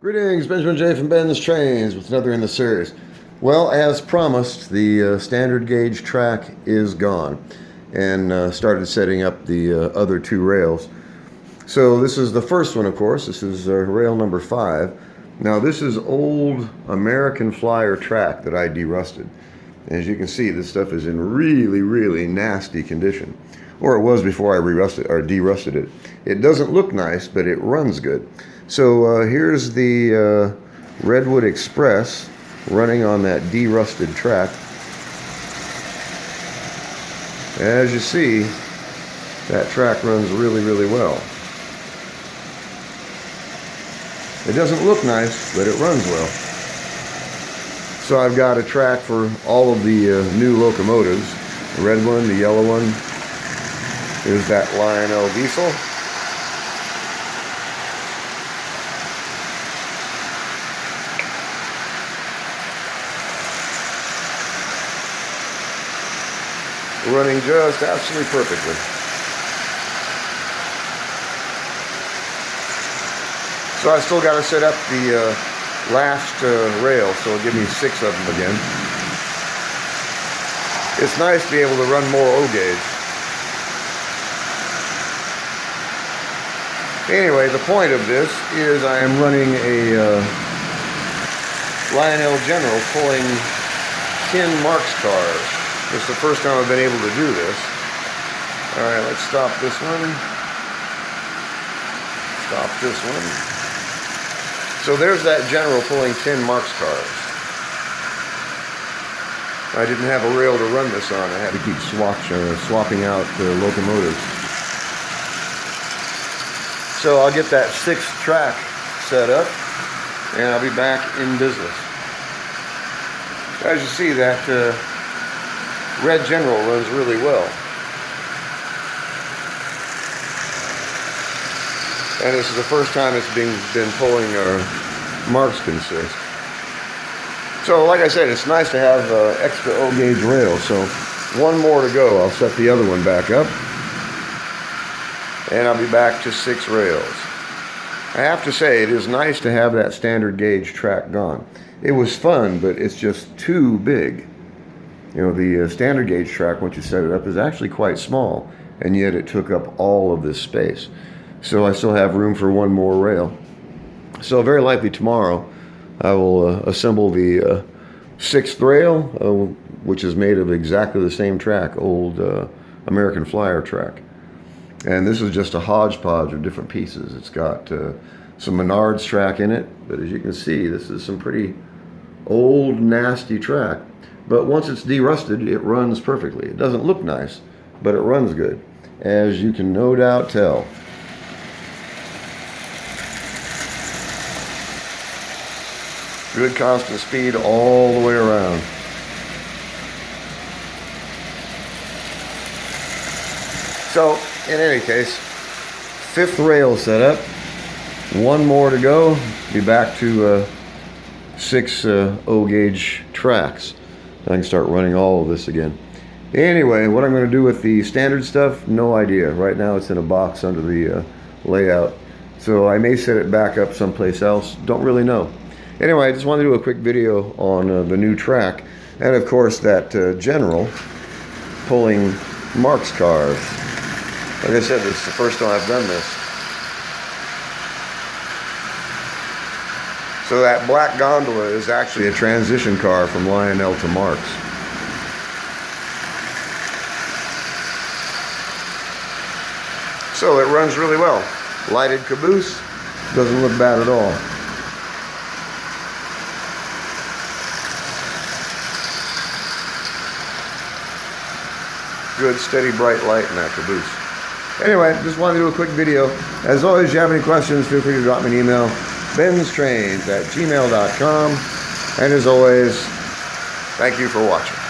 Greetings, Benjamin J. from Ben's Trains with another in the series. Well, as promised, the standard gauge track is gone and started setting up the other two rails. So this is the first one, of course. This is rail number 5. Now this is old American Flyer track that I derusted. As you can see, this stuff is in really nasty condition. Or it was before I derusted it. It doesn't look nice, but it runs good. So here's the Redwood Express running on that derusted track. As you see, that track runs really well. It doesn't look nice, but it runs well. So I've got a track for all of the new locomotives. The red one, the yellow one. Here's that Lionel diesel. Running just absolutely perfectly. So I still got to set up the last rail, so it'll give me 6 of them again. It's nice to be able to run more O-gauge. Anyway, the point of this is I am running a Lionel General pulling 10 Marx cars. It's the first time I've been able to do this. Alright, let's stop this one. Stop this one. So there's that General pulling 10 Marx cars. I didn't have a rail to run this on. I had to keep swapping out the locomotives. So I'll get that 6th track set up and I'll be back in business. As you see, that Red General runs really well. And this is the first time it's been pulling Marx consist. So like I said, it's nice to have extra O-gauge rails. So one more to go. I'll set the other one back up. And I'll be back to 6 rails. I have to say, it is nice to have that standard gauge track gone. It was fun, but it's just too big. You know, the standard gauge track, once you set it up, is actually quite small, and yet it took up all of this space. So I still have room for one more rail. So very likely tomorrow, I will assemble the 6th rail, which is made of exactly the same track, old American Flyer track. And this is just a hodgepodge of different pieces. It's got some Menards track in it, but as you can see, this is some pretty old, nasty track. But once it's derusted, it runs perfectly. It doesn't look nice, but it runs good, as you can no doubt tell. Good constant speed all the way around. So, in any case, 5th rail set up. One more to go. Be back to 6 O-gauge tracks. I can start running all of this again. Anyway, what I'm going to do with the standard stuff, no idea. Right now it's in a box under the layout. So I may set it back up someplace else. Don't really know. Anyway, I just wanted to do a quick video on the new track. And of course that General pulling Marx cars. Like I said, this is the first time I've done this. So that black gondola is actually a transition car from Lionel to Marx. So it runs really well. Lighted caboose, doesn't look bad at all. Good, steady, bright light in that caboose. Anyway, just wanted to do a quick video. As always, if you have any questions, feel free to drop me an email. BENZTRAINZ@gmail.com. And as always, thank you for watching.